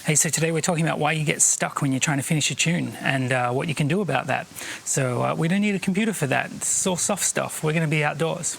Hey, so today we're talking about why you get stuck when you're trying to finish a tune and what you can do about that. So we don't need a computer for that. It's all soft stuff. We're going to be outdoors.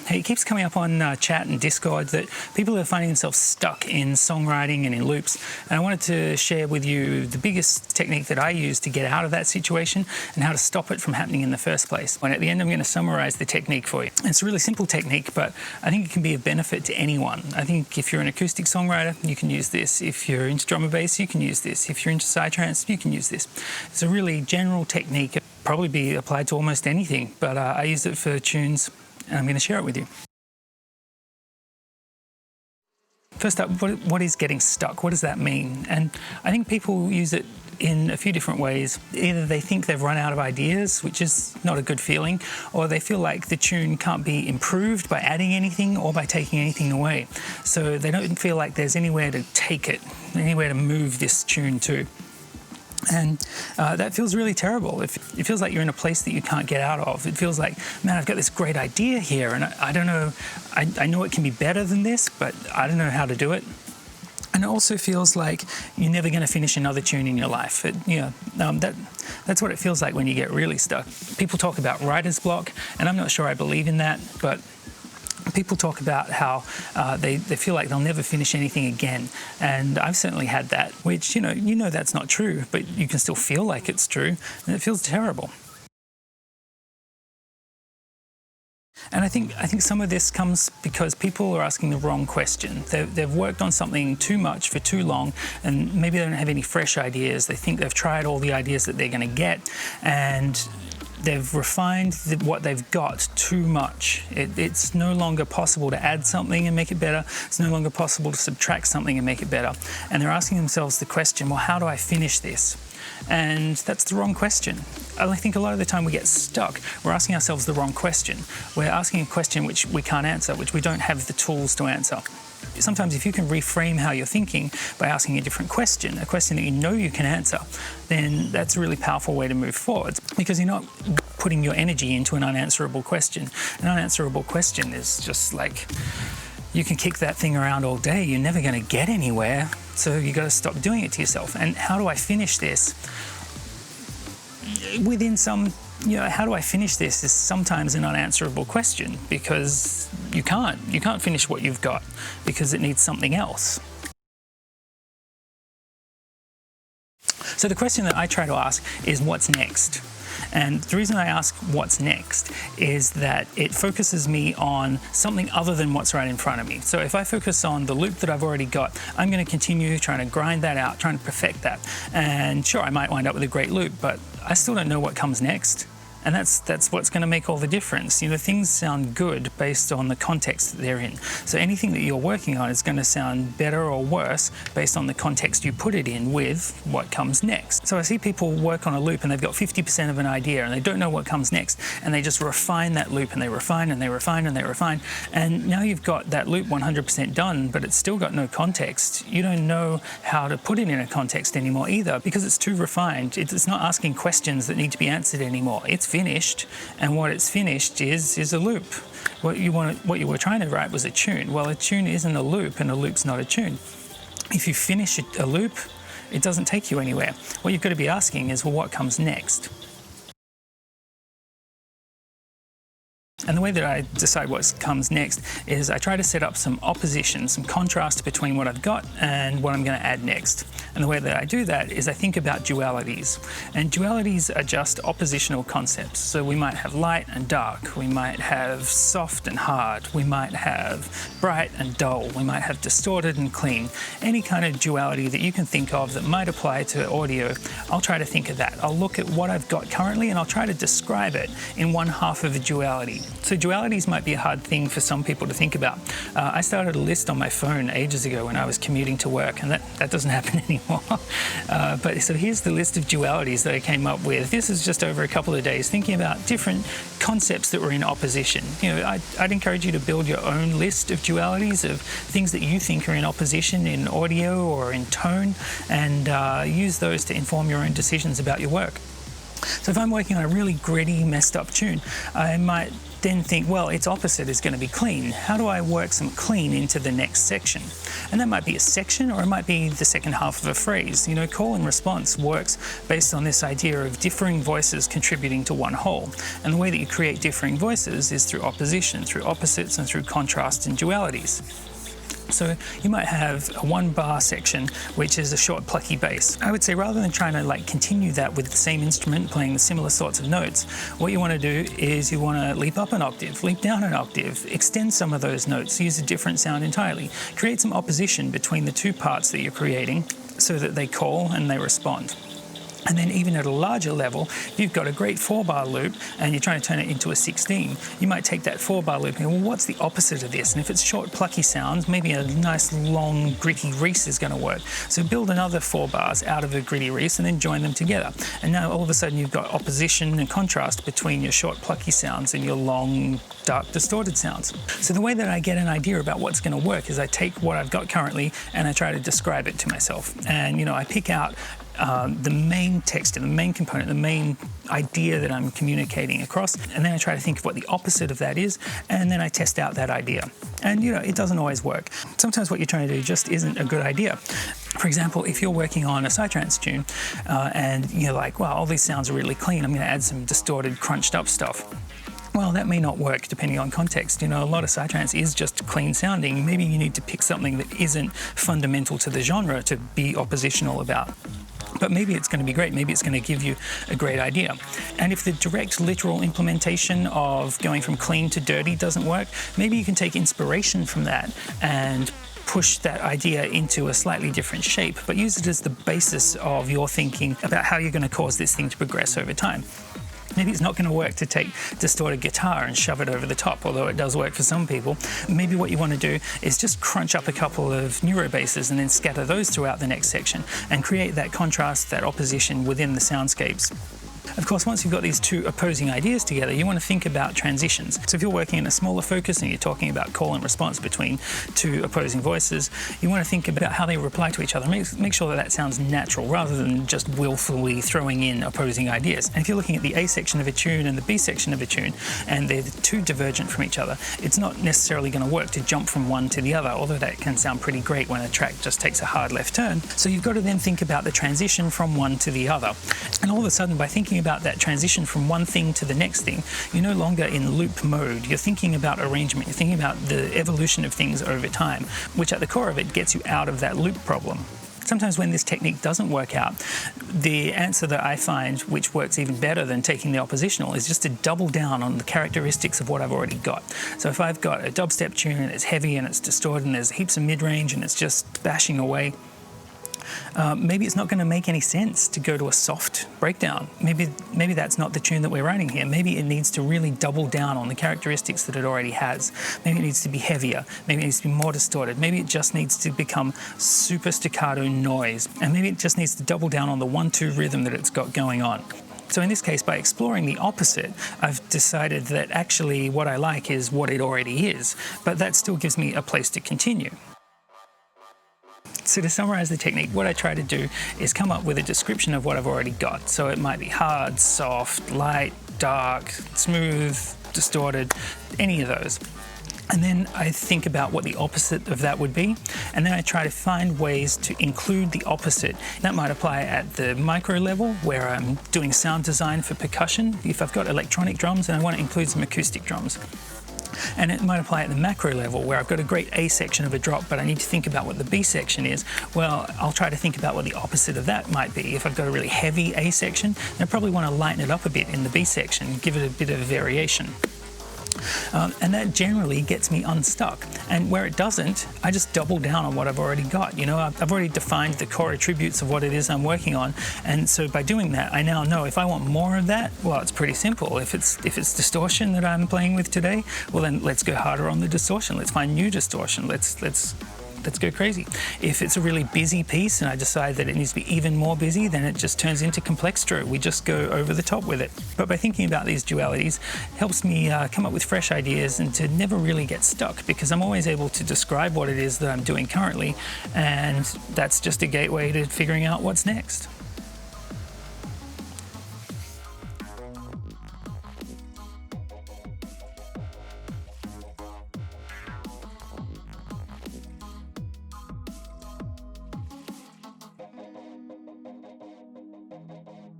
Hey, it keeps coming up on chat and Discord that people are finding themselves stuck in songwriting and in loops. And I wanted to share with you the biggest technique that I use to get out of that situation and how to stop it from happening in the first place. And at the end, I'm going to summarize the technique for you. It's a really simple technique, but I think it can be of benefit to anyone. I think if you're an acoustic songwriter, you can use this. If you're into drum and bass, you can use this. If you're into psytrance, you can use this. It's a really general technique. It can probably be applied to almost anything, but I use it for tunes, and I'm going to share it with you. First up, what is getting stuck? What does that mean? And I think people use it in a few different ways. Either they think they've run out of ideas, which is not a good feeling, or they feel like the tune can't be improved by adding anything or by taking anything away. So they don't feel like there's anywhere to take it, anywhere to move this tune to. And that feels really terrible. It feels like you're in a place that you can't get out of. It feels like, man, I've got this great idea here, and I don't know, I know it can be better than this, but I don't know how to do it. And it also feels like you're never going to finish another tune in your life. That's what it feels like when you get really stuck. People talk about writer's block, and I'm not sure I believe in that, but people talk about how they feel like they'll never finish anything again. And I've certainly had that, which, you know that's not true, but you can still feel like it's true, and it feels terrible. And I think some of this comes because people are asking the wrong question. They've worked on something too much for too long, and maybe they don't have any fresh ideas. They think they've tried all the ideas that they're going to get, and they've refined what they've got too much. It's no longer possible to add something and make it better. It's no longer possible to subtract something and make it better. And they're asking themselves the question, well, how do I finish this? And that's the wrong question. I think a lot of the time we get stuck. We're asking ourselves the wrong question. We're asking a question which we can't answer, which we don't have the tools to answer. Sometimes if you can reframe how you're thinking by asking a different question, a question that you know you can answer, then that's a really powerful way to move forward, because you're not putting your energy into an unanswerable question. An unanswerable question is just like, you can kick that thing around all day, you're never going to get anywhere, so you got to stop doing it to yourself. And how do I finish this? Within some, how do I finish this is sometimes an unanswerable question, because you can't finish what you've got because it needs something else. So the question that I try to ask is, what's next? And the reason I ask what's next is that it focuses me on something other than what's right in front of me. So if I focus on the loop that I've already got, I'm going to continue trying to grind that out, trying to perfect that. And sure, I might wind up with a great loop, but I still don't know what comes next. And that's what's going to make all the difference. Things sound good based on the context that they're in. So anything that you're working on is going to sound better or worse based on the context you put it in with what comes next. So I see people work on a loop and they've got 50% of an idea and they don't know what comes next, and they just refine that loop and they refine and they refine and they refine. And now you've got that loop 100% done, but it's still got no context. You don't know how to put it in a context anymore either, because it's too refined. It's not asking questions that need to be answered anymore. It's finished, and what it's finished is a loop. What you were trying to write was a tune. Well, a tune isn't a loop, and a loop's not a tune. If you finish a loop, it doesn't take you anywhere. What you've got to be asking is, well, what comes next? And the way that I decide what comes next is I try to set up some opposition, some contrast between what I've got and what I'm going to add next. And the way that I do that is I think about dualities. And dualities are just oppositional concepts. So we might have light and dark. We might have soft and hard. We might have bright and dull. We might have distorted and clean. Any kind of duality that you can think of that might apply to audio, I'll try to think of that. I'll look at what I've got currently and I'll try to describe it in one half of a duality. So dualities might be a hard thing for some people to think about. I started a list on my phone ages ago when I was commuting to work, and that doesn't happen anymore. But so here's the list of dualities that I came up with. This is just over a couple of days, thinking about different concepts that were in opposition. I'd encourage you to build your own list of dualities, of things that you think are in opposition in audio or in tone, and use those to inform your own decisions about your work. So if I'm working on a really gritty, messed up tune, I might then think, well, its opposite is going to be clean. How do I work some clean into the next section? And that might be a section, or it might be the second half of a phrase. You know, call and response works based on this idea of differing voices contributing to one whole. And the way that you create differing voices is through opposition, through opposites, and through contrast and dualities. So you might have a 1-bar section which is a short plucky bass. I would say rather than trying to continue that with the same instrument playing the similar sorts of notes, what you want to do is you want to leap up an octave, leap down an octave, extend some of those notes, use a different sound entirely. Create some opposition between the two parts that you're creating so that they call and they respond. And then even at a larger level, if you've got a great 4-bar loop and you're trying to turn it into a 16, you might take that 4-bar loop and go, well, what's the opposite of this? And if it's short, plucky sounds, maybe a nice, long, gritty reese is going to work. So build another 4 bars out of a gritty reese and then join them together. And now all of a sudden you've got opposition and contrast between your short, plucky sounds and your long, dark, distorted sounds. So the way that I get an idea about what's going to work is I take what I've got currently and I try to describe it to myself. And, I pick out the main texture, the main component, the main idea that I'm communicating across, and then I try to think of what the opposite of that is, and then I test out that idea. And it doesn't always work. Sometimes what you're trying to do just isn't a good idea. For example, if you're working on a psytrance tune and you're like, wow, all these sounds are really clean, I'm going to add some distorted, crunched up stuff. Well, that may not work depending on context. A lot of psytrance is just clean sounding. Maybe you need to pick something that isn't fundamental to the genre to be oppositional about. But maybe it's going to be great. Maybe it's going to give you a great idea. And if the direct, literal implementation of going from clean to dirty doesn't work, maybe you can take inspiration from that and push that idea into a slightly different shape, but use it as the basis of your thinking about how you're going to cause this thing to progress over time. Maybe it's not going to work to take distorted guitar and shove it over the top, although it does work for some people. Maybe what you want to do is just crunch up a couple of neurobasses and then scatter those throughout the next section and create that contrast, that opposition within the soundscapes. Of course, once you've got these two opposing ideas together, you want to think about transitions. So if you're working in a smaller focus and you're talking about call and response between two opposing voices, you want to think about how they reply to each other. Make sure that sounds natural rather than just willfully throwing in opposing ideas. And if you're looking at the A section of a tune and the B section of a tune, and they're too divergent from each other, it's not necessarily going to work to jump from one to the other, although that can sound pretty great when a track just takes a hard left turn. So you've got to then think about the transition from one to the other. And all of a sudden, by thinking about that transition from one thing to the next thing, you're no longer in loop mode. You're thinking about arrangement. You're thinking about the evolution of things over time, which at the core of it gets you out of that loop problem. Sometimes when this technique doesn't work out, the answer that I find, which works even better than taking the oppositional, is just to double down on the characteristics of what I've already got. So if I've got a dubstep tune and it's heavy and it's distorted and there's heaps of mid-range and it's just bashing away, maybe it's not going to make any sense to go to a soft breakdown. Maybe that's not the tune that we're writing here. Maybe it needs to really double down on the characteristics that it already has. Maybe it needs to be heavier. Maybe it needs to be more distorted. Maybe it just needs to become super staccato noise. And maybe it just needs to double down on the 1-2 rhythm that it's got going on. So in this case, by exploring the opposite, I've decided that actually what I like is what it already is, but that still gives me a place to continue. So to summarize the technique, what I try to do is come up with a description of what I've already got. So it might be hard, soft, light, dark, smooth, distorted, any of those. And then I think about what the opposite of that would be, and then I try to find ways to include the opposite. That might apply at the micro level, where I'm doing sound design for percussion. If I've got electronic drums, then I want to include some acoustic drums. And it might apply at the macro level, where I've got a great A section of a drop, but I need to think about what the B section is. Well, I'll try to think about what the opposite of that might be. If I've got a really heavy A section, then I probably want to lighten it up a bit in the B section, give it a bit of variation. And that generally gets me unstuck. And where it doesn't, I just double down on what I've already got. I've already defined the core attributes of what it is I'm working on. And so by doing that, I now know if I want more of that, well, it's pretty simple. If it's distortion that I'm playing with today, well, then let's go harder on the distortion. Let's find new distortion. Let's go crazy. If it's a really busy piece and I decide that it needs to be even more busy, then it just turns into complextro. We just go over the top with it. But by thinking about these dualities, it helps me come up with fresh ideas and to never really get stuck, because I'm always able to describe what it is that I'm doing currently, and that's just a gateway to figuring out what's next.